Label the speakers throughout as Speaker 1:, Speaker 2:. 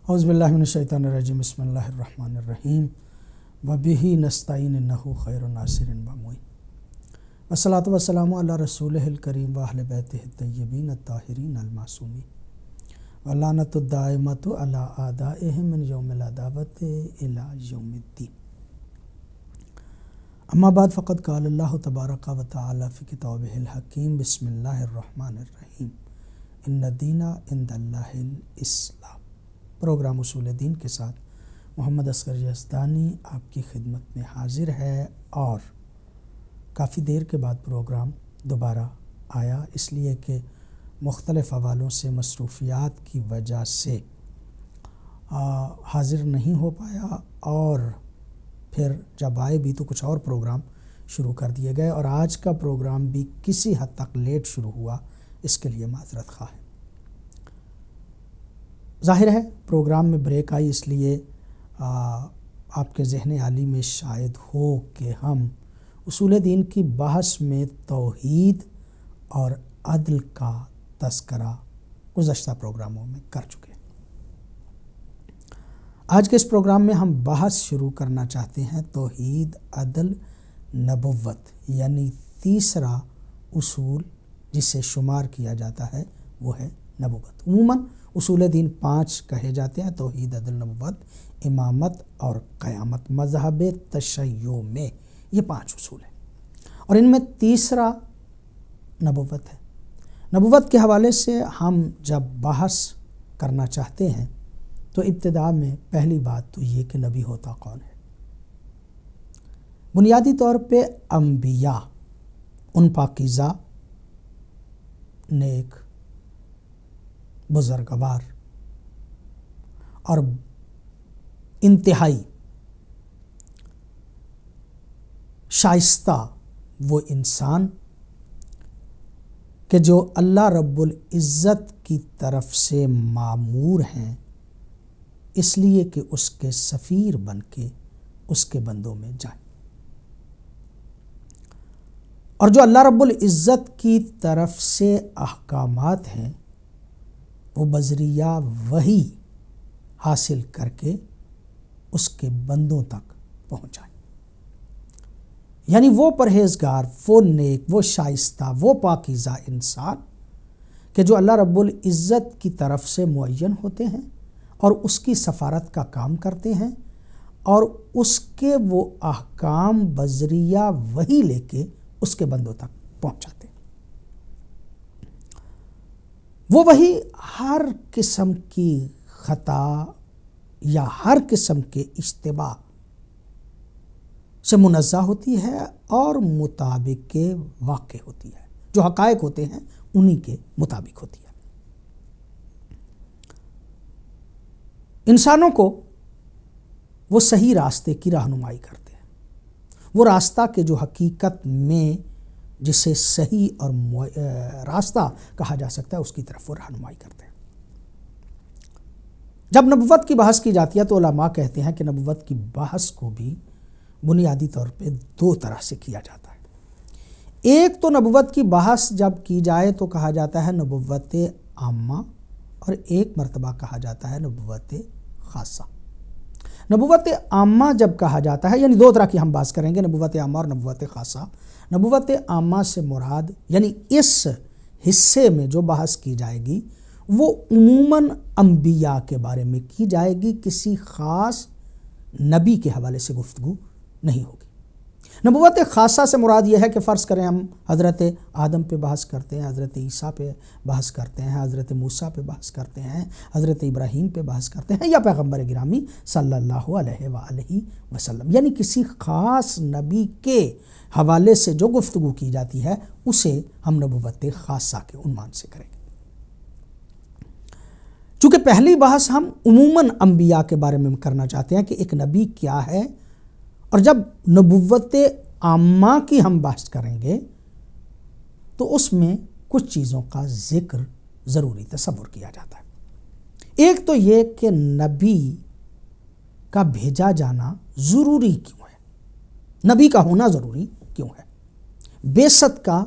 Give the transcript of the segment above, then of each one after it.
Speaker 1: اعوذ باللہ من الشیطان الرجیم بسم اللہ الرحمن الرحیم وبہ نستعین انہ خیر ناصر ومعین والصلاۃ والسلام علی رسولہ الکریم واہل بیتہ الطیبین الطاہرین المعصومین واللعنۃ الدائمۃ علی اعدائہم من یوم العداوۃ الی یوم الدین اما بعد فقد قال اللہ تبارک و تعالی فی کتابہ الحکیم بسم اللہ الرحمن الرحیم ان الدین عند اللہ الاسلام۔ پروگرام اصول دین کے ساتھ محمد اصغر یزدانی آپ کی خدمت میں حاضر ہے، اور کافی دیر کے بعد پروگرام دوبارہ آیا، اس لیے کہ مختلف حوالوں سے مصروفیات کی وجہ سے حاضر نہیں ہو پایا، اور پھر جب آئے بھی تو کچھ اور پروگرام شروع کر دیے گئے، اور آج کا پروگرام بھی کسی حد تک لیٹ شروع ہوا، اس کے لیے معذرت خواہ ہے۔ ظاہر ہے پروگرام میں بریک آئی، اس لیے آپ کے ذہن عالی میں شاید ہو کہ ہم اصول دین کی بحث میں توحید اور عدل کا تذکرہ گزشتہ پروگراموں میں کر چکے ہیں۔ آج کے اس پروگرام میں ہم بحث شروع کرنا چاہتے ہیں توحید، عدل، نبوت، یعنی تیسرا اصول جسے شمار کیا جاتا ہے وہ ہے نبوت۔ عموماً اصول دین 5 کہے جاتے ہیں: توحید، عدل، نبوت، امامت اور قیامت۔ مذہب تشیع میں یہ 5 اصول ہیں، اور ان میں تیسرا نبوت ہے۔ نبوت کے حوالے سے ہم جب بحث کرنا چاہتے ہیں تو ابتدا میں پہلی بات تو یہ کہ نبی ہوتا کون ہے۔ بنیادی طور پہ انبیاء ان پاکیزہ، نیک، بزرگوار اور انتہائی شائستہ وہ انسان کہ جو اللہ رب العزت کی طرف سے مامور ہیں، اس لیے کہ اس کے سفیر بن کے اس کے بندوں میں جائیں، اور جو اللہ رب العزت کی طرف سے احکامات ہیں وہ بذریعہ وحی حاصل کر کے اس کے بندوں تک پہنچائیں۔ یعنی وہ پرہیزگار، وہ نیک، وہ شائستہ، وہ پاکیزہ انسان کہ جو اللہ رب العزت کی طرف سے معین ہوتے ہیں اور اس کی سفارت کا کام کرتے ہیں، اور اس کے وہ احکام بذریعہ وحی لے کے اس کے بندوں تک پہنچاتے ہیں۔ وہ وہی ہر قسم کی خطا یا ہر قسم کے اشتباہ سے منزہ ہوتی ہے اور مطابق کے واقع ہوتی ہے، جو حقائق ہوتے ہیں انہی کے مطابق ہوتی ہے۔ انسانوں کو وہ صحیح راستے کی رہنمائی کرتے ہیں، وہ راستہ کہ جو حقیقت میں جسے صحیح اور راستہ کہا جا سکتا ہے اس کی طرف وہ رہنمائی کرتے ہیں۔ جب نبوت کی بحث کی جاتی ہے تو علماء کہتے ہیں کہ نبوت کی بحث کو بھی بنیادی طور پہ 2 طرح سے کیا جاتا ہے۔ ایک تو نبوت کی بحث جب کی جائے تو کہا جاتا ہے نبوت عامہ، اور ایک مرتبہ کہا جاتا ہے نبوت خاصہ۔ نبوت عامہ جب کہا جاتا ہے، یعنی 2 طرح کی ہم بات کریں گے، نبوت عامہ اور نبوت خاصہ۔ نبوت عامہ سے مراد یعنی اس حصے میں جو بحث کی جائے گی وہ عموماً انبیاء کے بارے میں کی جائے گی، کسی خاص نبی کے حوالے سے گفتگو نہیں ہوگی۔ نبوت خاصہ سے مراد یہ ہے کہ فرض کریں ہم حضرت آدم پہ بحث کرتے ہیں، حضرت عیسیٰ پہ بحث کرتے ہیں، حضرت موسیٰ پہ بحث کرتے ہیں، حضرت ابراہیم پہ بحث کرتے ہیں، یا پیغمبر گرامی صلی اللہ علیہ وآلہ وسلم، یعنی کسی خاص نبی کے حوالے سے جو گفتگو کی جاتی ہے اسے ہم نبوت خاصہ کے عنوان سے کریں گے۔ چونکہ پہلی بحث ہم عموماً انبیاء کے بارے میں کرنا چاہتے ہیں کہ ایک نبی کیا ہے، اور جب نبوت عامہ کی ہم بحث کریں گے تو اس میں کچھ چیزوں کا ذکر ضروری تصور کیا جاتا ہے۔ ایک تو یہ کہ نبی کا بھیجا جانا ضروری کیوں ہے، نبی کا ہونا ضروری کیوں ہے، بعثت کا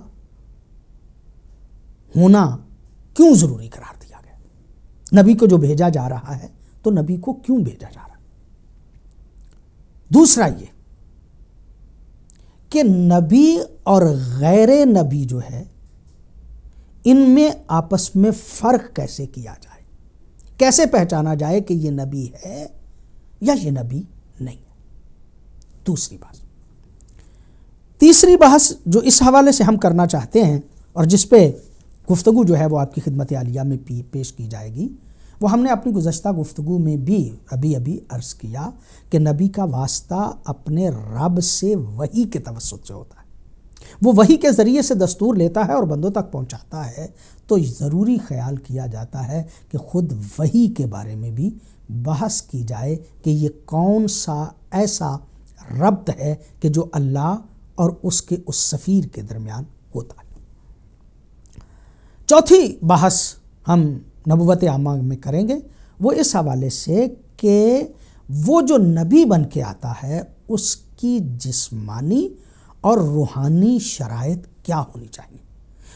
Speaker 1: ہونا کیوں ضروری قرار دیا گیا۔ نبی کو جو بھیجا جا رہا ہے تو نبی کو کیوں بھیجا جا رہا ہے؟ دوسرا یہ کہ نبی اور غیر نبی جو ہے ان میں آپس میں فرق کیسے کیا جائے، کیسے پہچانا جائے کہ یہ نبی ہے یا یہ نبی نہیں ہے۔ دوسری بات، تیسری بحث جو اس حوالے سے ہم کرنا چاہتے ہیں اور جس پہ گفتگو جو ہے وہ آپ کی خدمت عالیہ میں پیش کی جائے گی، وہ ہم نے اپنی گزشتہ گفتگو میں بھی ابھی عرض کیا کہ نبی کا واسطہ اپنے رب سے وحی کے توسط سے ہوتا ہے، وہ وحی کے ذریعے سے دستور لیتا ہے اور بندوں تک پہنچاتا ہے، تو ضروری خیال کیا جاتا ہے کہ خود وحی کے بارے میں بھی بحث کی جائے کہ یہ کون سا ایسا ربط ہے کہ جو اللہ اور اس کے اس سفیر کے درمیان ہوتا ہے۔ چوتھی بحث ہم نبوت عامہ میں کریں گے، وہ اس حوالے سے کہ وہ جو نبی بن کے آتا ہے اس کی جسمانی اور روحانی شرائط کیا ہونی چاہیے،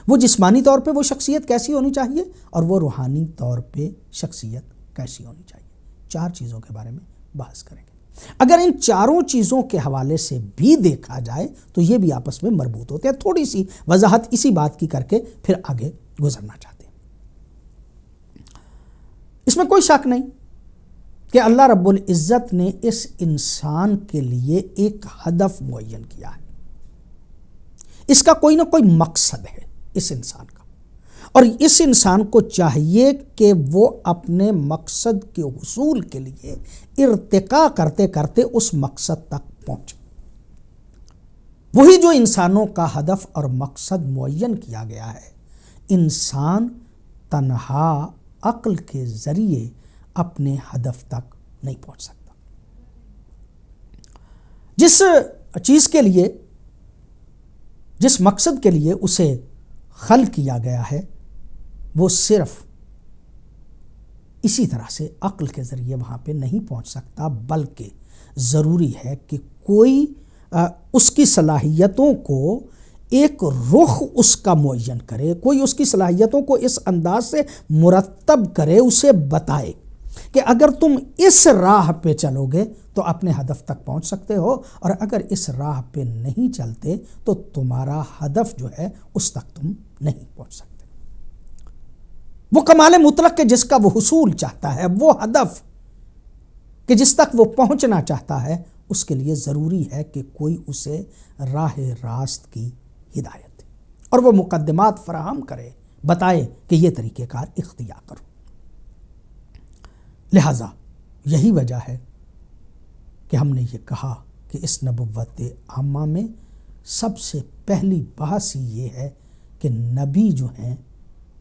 Speaker 1: وہ جسمانی طور پہ وہ شخصیت کیسی ہونی چاہیے اور وہ روحانی طور پہ شخصیت کیسی ہونی چاہیے۔ 4 چیزوں کے بارے میں بحث کریں گے۔ اگر ان 4 چیزوں کے حوالے سے بھی دیکھا جائے تو یہ بھی آپس میں مربوط ہوتے ہیں۔ تھوڑی سی وضاحت اسی بات کی کر کے پھر آگے گزرنا چاہتے ہیں۔ اس میں کوئی شک نہیں کہ اللہ رب العزت نے اس انسان کے لیے ایک ہدف معین کیا ہے، اس کا کوئی نہ کوئی مقصد ہے اس انسان کا، اور اس انسان کو چاہیے کہ وہ اپنے مقصد کے حصول کے لیے ارتقاء کرتے کرتے اس مقصد تک پہنچے۔ وہی جو انسانوں کا ہدف اور مقصد معین کیا گیا ہے، انسان تنہا عقل کے ذریعے اپنے ہدف تک نہیں پہنچ سکتا۔ جس چیز کے لیے، جس مقصد کے لیے اسے خلق کیا گیا ہے، وہ صرف اسی طرح سے عقل کے ذریعے وہاں پہ نہیں پہنچ سکتا، بلکہ ضروری ہے کہ کوئی اس کی صلاحیتوں کو ایک رخ اس کا معین کرے، کوئی اس کی صلاحیتوں کو اس انداز سے مرتب کرے، اسے بتائے کہ اگر تم اس راہ پہ چلو گے تو اپنے ہدف تک پہنچ سکتے ہو، اور اگر اس راہ پہ نہیں چلتے تو تمہارا ہدف جو ہے اس تک تم نہیں پہنچ سکتے۔ وہ کمال مطلق کے جس کا وہ حصول چاہتا ہے، وہ ہدف کہ جس تک وہ پہنچنا چاہتا ہے، اس کے لیے ضروری ہے کہ کوئی اسے راہ راست کی ہدایت دے اور وہ مقدمات فراہم کرے، بتائے کہ یہ طریقہ کار اختیار کرو۔ لہٰذا یہی وجہ ہے کہ ہم نے یہ کہا کہ اس نبوت عامہ میں سب سے پہلی بحث یہ ہے کہ نبی جو ہیں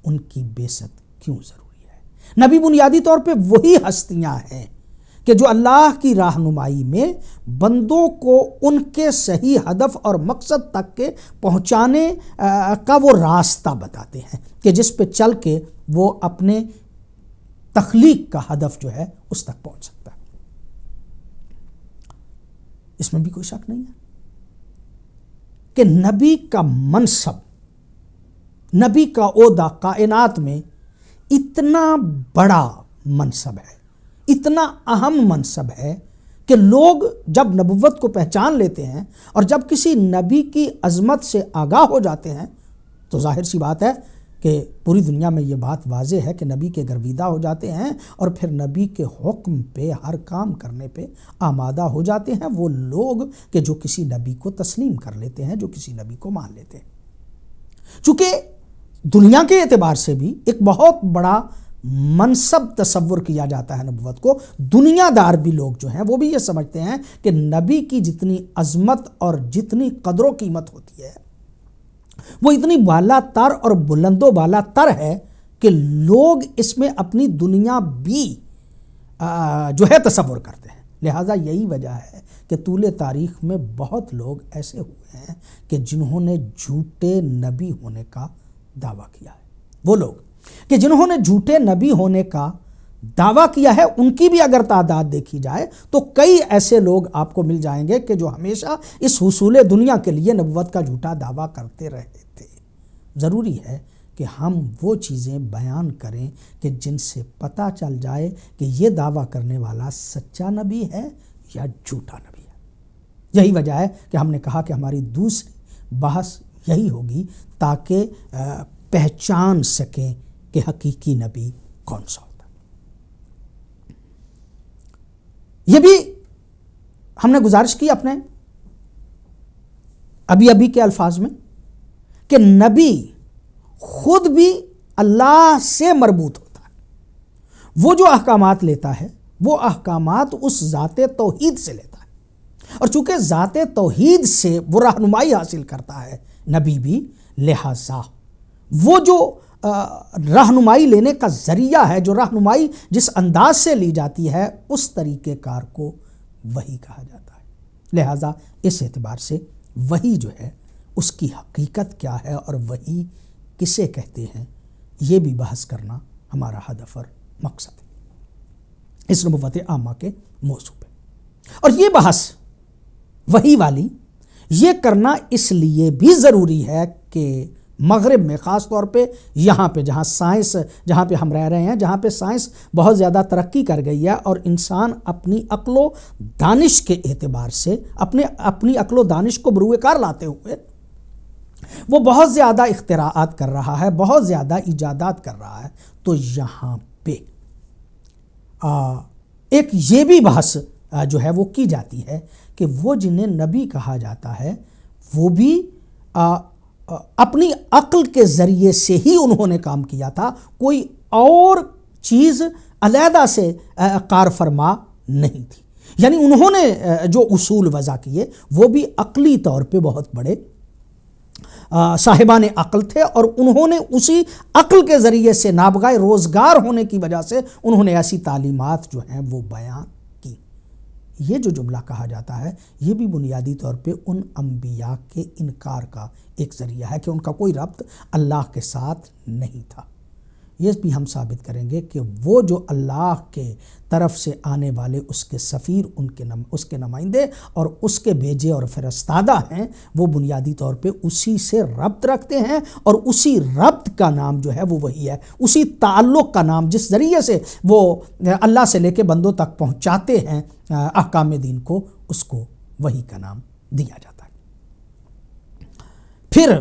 Speaker 1: ان کی بعثت کیوں ضروری ہے۔ نبی بنیادی طور پہ وہی ہستیاں ہیں کہ جو اللہ کی رہنمائی میں بندوں کو ان کے صحیح ہدف اور مقصد تک کے پہنچانے کا وہ راستہ بتاتے ہیں کہ جس پہ چل کے وہ اپنے تخلیق کا ہدف جو ہے اس تک پہنچ سکتا ہے۔ اس میں بھی کوئی شک نہیں ہے کہ نبی کا منصب، نبی کا عہدہ کائنات میں اتنا بڑا منصب ہے، اتنا اہم منصب ہے کہ لوگ جب نبوت کو پہچان لیتے ہیں اور جب کسی نبی کی عظمت سے آگاہ ہو جاتے ہیں تو ظاہر سی بات ہے کہ پوری دنیا میں یہ بات واضح ہے کہ نبی کے گرویدہ ہو جاتے ہیں اور پھر نبی کے حکم پہ ہر کام کرنے پہ آمادہ ہو جاتے ہیں وہ لوگ کہ جو کسی نبی کو تسلیم کر لیتے ہیں، جو کسی نبی کو مان لیتے ہیں۔ چونکہ دنیا کے اعتبار سے بھی ایک بہت بڑا منصب تصور کیا جاتا ہے نبوت کو، دنیا دار بھی لوگ جو ہیں وہ بھی یہ سمجھتے ہیں کہ نبی کی جتنی عظمت اور جتنی قدر و قیمت ہوتی ہے وہ اتنی بالا تر اور بلند و بالا تر ہے کہ لوگ اس میں اپنی دنیا بھی جو ہے تصور کرتے ہیں۔ لہٰذا یہی وجہ ہے کہ طول تاریخ میں بہت لوگ ایسے ہوئے ہیں کہ جنہوں نے جھوٹے نبی ہونے کا دعویٰ کیا ہے۔ وہ لوگ کہ جنہوں نے جھوٹے نبی ہونے کا دعویٰ کیا ہے، ان کی بھی اگر تعداد دیکھی جائے تو کئی ایسے لوگ آپ کو مل جائیں گے کہ جو ہمیشہ اس حصول دنیا کے لیے نبوت کا جھوٹا دعویٰ کرتے رہے تھے۔ ضروری ہے کہ ہم وہ چیزیں بیان کریں کہ جن سے پتہ چل جائے کہ یہ دعویٰ کرنے والا سچا نبی ہے یا جھوٹا نبی ہے۔ یہی وجہ ہے کہ ہم نے کہا کہ ہماری دوسری بحث یہی ہوگی تاکہ پہچان سکیں کہ حقیقی نبی کون سا ہوتا ہے۔ یہ بھی ہم نے گزارش کی اپنے ابھی کے الفاظ میں کہ نبی خود بھی اللہ سے مربوط ہوتا ہے۔ وہ جو احکامات لیتا ہے وہ احکامات اس ذات توحید سے لیتا ہے، اور چونکہ ذات توحید سے وہ رہنمائی حاصل کرتا ہے نبی بھی، لہذا وہ جو رہنمائی لینے کا ذریعہ ہے، جو رہنمائی جس انداز سے لی جاتی ہے، اس طریقہ کار کو وحی کہا جاتا ہے۔ لہذا اس اعتبار سے وحی جو ہے اس کی حقیقت کیا ہے اور وحی کسے کہتے ہیں، یہ بھی بحث کرنا ہمارا ہدف اور مقصد ہے اس نبوت عامہ کے موضوع پہ۔ اور یہ بحث وحی والی یہ کرنا اس لیے بھی ضروری ہے کہ مغرب میں، خاص طور پہ یہاں پہ جہاں پہ ہم رہ رہے ہیں، جہاں پہ سائنس بہت زیادہ ترقی کر گئی ہے اور انسان اپنی عقل و دانش کے اعتبار سے اپنی عقل و دانش کو بروئے کار لاتے ہوئے وہ بہت زیادہ اختراعات کر رہا ہے، بہت زیادہ ایجادات کر رہا ہے، تو یہاں پہ ایک یہ بھی بحث جو ہے وہ کی جاتی ہے کہ وہ جنہیں نبی کہا جاتا ہے وہ بھی اپنی عقل کے ذریعے سے ہی انہوں نے کام کیا تھا، کوئی اور چیز علیحدہ سے کار فرما نہیں تھی۔ یعنی انہوں نے جو اصول وضع کیے وہ بھی عقلی طور پہ بہت بڑے صاحبان عقل تھے، اور انہوں نے اسی عقل کے ذریعے سے نابغہ روزگار ہونے کی وجہ سے انہوں نے ایسی تعلیمات جو ہیں وہ بیان کی۔ یہ جو جملہ کہا جاتا ہے یہ بھی بنیادی طور پہ ان انبیاء کے انکار کا ایک ذریعہ ہے کہ ان کا کوئی ربط اللہ کے ساتھ نہیں تھا۔ یہ بھی ہم ثابت کریں گے کہ وہ جو اللہ کے طرف سے آنے والے اس کے سفیر، اس کے نمائندے اور اس کے بھیجے اور فرستادہ ہیں، وہ بنیادی طور پہ اسی سے ربط رکھتے ہیں، اور اسی ربط کا نام جو ہے وہ وہی ہے، اسی تعلق کا نام جس ذریعے سے وہ اللہ سے لے کے بندوں تک پہنچاتے ہیں احکام دین کو، اس کو وحی کا نام دیا جاتا ہے۔ پھر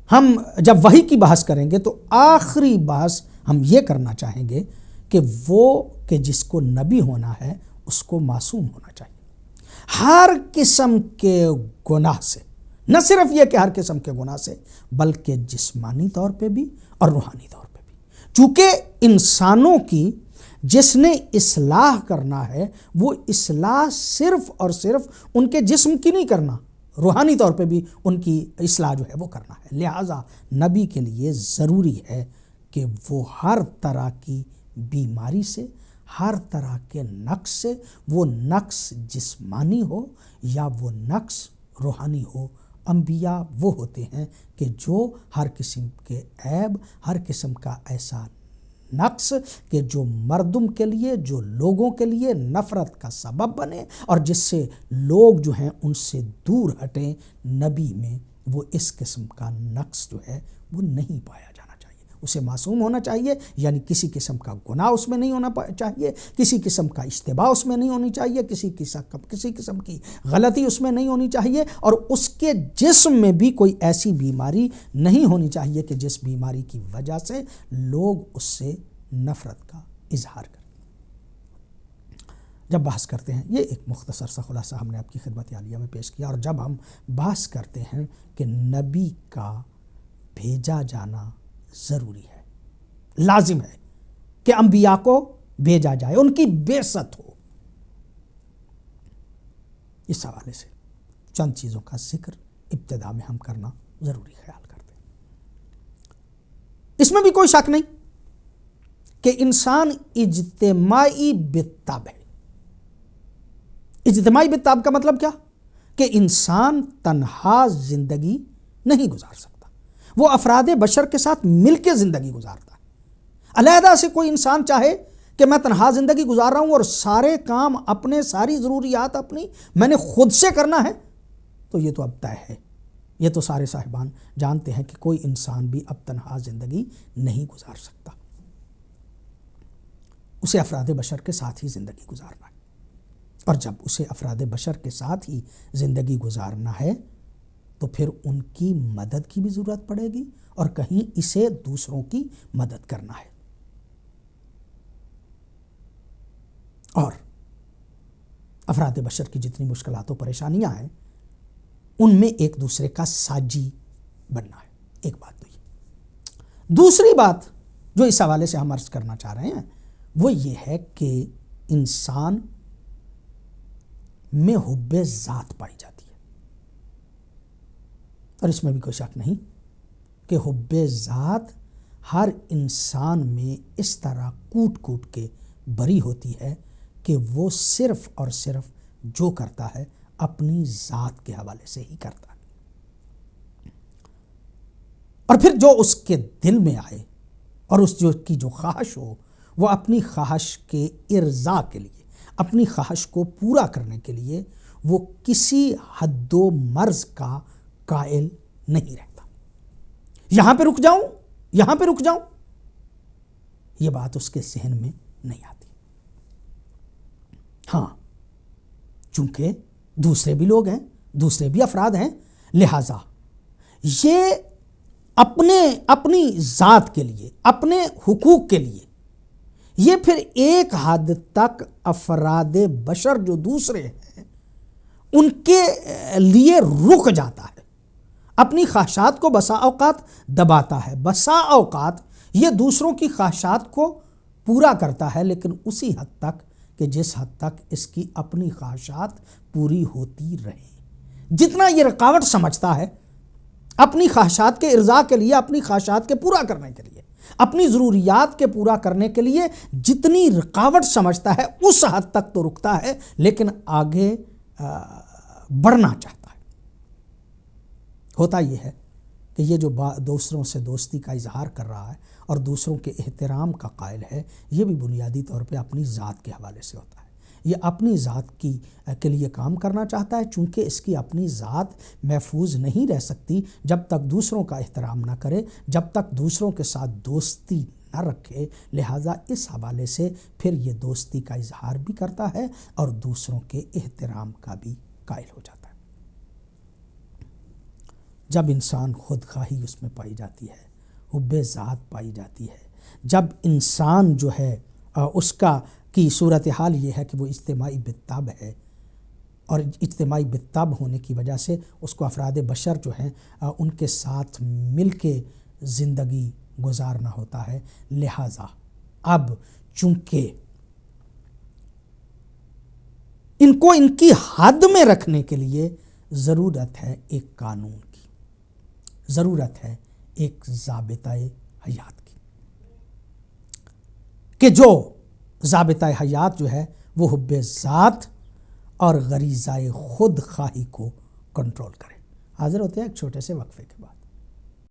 Speaker 1: ہم جب وحی کی بحث کریں گے تو آخری بحث ہم یہ کرنا چاہیں گے کہ وہ کہ جس کو نبی ہونا ہے اس کو معصوم ہونا چاہیے ہر قسم کے گناہ سے، نہ صرف یہ کہ ہر قسم کے گناہ سے، بلکہ جسمانی طور پہ بھی اور روحانی طور پہ بھی، چونکہ انسانوں کی جس نے اصلاح کرنا ہے وہ اصلاح صرف اور صرف ان کے جسم کی نہیں کرنا، روحانی طور پہ بھی ان کی اصلاح جو ہے وہ کرنا ہے۔ لہٰذا نبی کے لیے ضروری ہے کہ وہ ہر طرح کی بیماری سے، ہر طرح کے نقص سے، وہ نقص جسمانی ہو یا وہ نقص روحانی ہو، انبیاء وہ ہوتے ہیں کہ جو ہر قسم کے عیب، ہر قسم کا ایسا نقص کہ جو مردم کے لیے، جو لوگوں کے لیے نفرت کا سبب بنے اور جس سے لوگ جو ہیں ان سے دور ہٹیں، نبی میں وہ اس قسم کا نقص جو ہے وہ نہیں پایا جانا چاہیے۔ اسے معصوم ہونا چاہیے، یعنی کسی قسم کا گناہ اس میں نہیں ہونا چاہیے، کسی قسم کا اشتباہ اس میں نہیں ہونی چاہیے، کسی قسم کی غلطی اس میں نہیں ہونی چاہیے، اور اس کے جسم میں بھی کوئی ایسی بیماری نہیں ہونی چاہیے کہ جس بیماری کی وجہ سے لوگ اس سے نفرت کا اظہار کریں۔ جب بحث کرتے ہیں، یہ ایک مختصر سا خلاصہ ہم نے آپ کی خدمت عالیہ میں پیش کیا، اور جب ہم بحث کرتے ہیں کہ نبی کا بھیجا جانا ضروری ہے، لازم ہے کہ انبیاء کو بھیجا جائے، ان کی بعثت ہو، اس حوالے سے چند چیزوں کا ذکر ابتدا میں ہم کرنا ضروری خیال کرتے ہیں۔ اس میں بھی کوئی شک نہیں کہ انسان اجتماعی بالطبع ہے۔ اجتماعی بالطبع کا مطلب کیا؟ کہ انسان تنہا زندگی نہیں گزار سکتا، وہ افراد بشر کے ساتھ مل کے زندگی گزارتا ہے۔ علیحدہ سے کوئی انسان چاہے کہ میں تنہا زندگی گزار رہا ہوں اور سارے کام اپنے، ساری ضروریات اپنی میں نے خود سے کرنا ہے، تو یہ تو اب طے ہے یہ تو سارے صاحبان جانتے ہیں کہ کوئی انسان بھی اب تنہا زندگی نہیں گزار سکتا، اسے افراد بشر کے ساتھ ہی زندگی گزارنا ہے، اور جب اسے افراد بشر کے ساتھ ہی زندگی گزارنا ہے تو پھر ان کی مدد کی بھی ضرورت پڑے گی، اور کہیں اسے دوسروں کی مدد کرنا ہے، اور افراد بشر کی جتنی مشکلات و پریشانیاں ہیں ان میں ایک دوسرے کا ساجی بننا ہے۔ ایک بات تو یہ، دوسری بات جو اس حوالے سے ہم عرض کرنا چاہ رہے ہیں وہ یہ ہے کہ انسان میں حب ذات پائی جاتی ہے، اور اس میں بھی کوئی شک نہیں کہ حب ذات ہر انسان میں اس طرح کوٹ کوٹ کے بری ہوتی ہے کہ وہ صرف اور صرف جو کرتا ہے اپنی ذات کے حوالے سے ہی کرتا ہے، اور پھر جو اس کے دل میں آئے اور اس کی جو خواہش ہو وہ اپنی خواہش کے ارضاء کے لیے، اپنی خواہش کو پورا کرنے کے لیے وہ کسی حد و مرز کا قائل نہیں رہتا۔ یہاں پہ رک جاؤں، یہاں پہ رک جاؤں، یہ بات اس کے ذہن میں نہیں آتی۔ ہاں، چونکہ دوسرے بھی لوگ ہیں، دوسرے بھی افراد ہیں، لہٰذا یہ اپنی ذات کے لیے، اپنے حقوق کے لیے، یہ پھر ایک حد تک افراد بشر جو دوسرے ہیں ان کے لیے رک جاتا ہے، اپنی خواہشات کو بسا اوقات دباتا ہے، بسا اوقات یہ دوسروں کی خواہشات کو پورا کرتا ہے، لیکن اسی حد تک کہ جس حد تک اس کی اپنی خواہشات پوری ہوتی رہیں۔ جتنا یہ رکاوٹ سمجھتا ہے اپنی خواہشات کے ارضاء کے لیے، اپنی خواہشات کے پورا کرنے کے لیے، اپنی ضروریات کے پورا کرنے کے لیے جتنی رکاوٹ سمجھتا ہے اس حد تک تو رکتا ہے، لیکن آگے بڑھنا چاہتا ہے۔ ہوتا یہ ہے کہ یہ جو دوسروں سے دوستی کا اظہار کر رہا ہے اور دوسروں کے احترام کا قائل ہے، یہ بھی بنیادی طور پہ اپنی ذات کے حوالے سے ہوتا ہے۔ یہ اپنی ذات کے لیے کام کرنا چاہتا ہے، چونکہ اس کی اپنی ذات محفوظ نہیں رہ سکتی جب تک دوسروں کا احترام نہ کرے، جب تک دوسروں کے ساتھ دوستی نہ رکھے، لہٰذا اس حوالے سے پھر یہ دوستی کا اظہار بھی کرتا ہے اور دوسروں کے احترام کا بھی قائل ہو جاتا ہے۔ جب انسان خود خواہی اس میں پائی جاتی ہے، حب ذات پائی جاتی ہے، جب انسان جو ہے اس کی صورتحال یہ ہے کہ وہ اجتماعی بالطبع ہے، اور اجتماعی بالطبع ہونے کی وجہ سے اس کو افراد بشر جو ہیں ان کے ساتھ مل کے زندگی گزارنا ہوتا ہے، لہٰذا اب چونکہ ان کو ان کی حد میں رکھنے کے لیے ضرورت ہے ایک قانون کی، ضرورت ہے ایک ضابطۂ حیات کی، کہ جو ضابطۂ حیات جو ہے وہ حب ذات اور غریزۂ خود خواہی کو کنٹرول کرے۔ حاضر ہوتے ہیں ایک چھوٹے سے وقفے کے بعد۔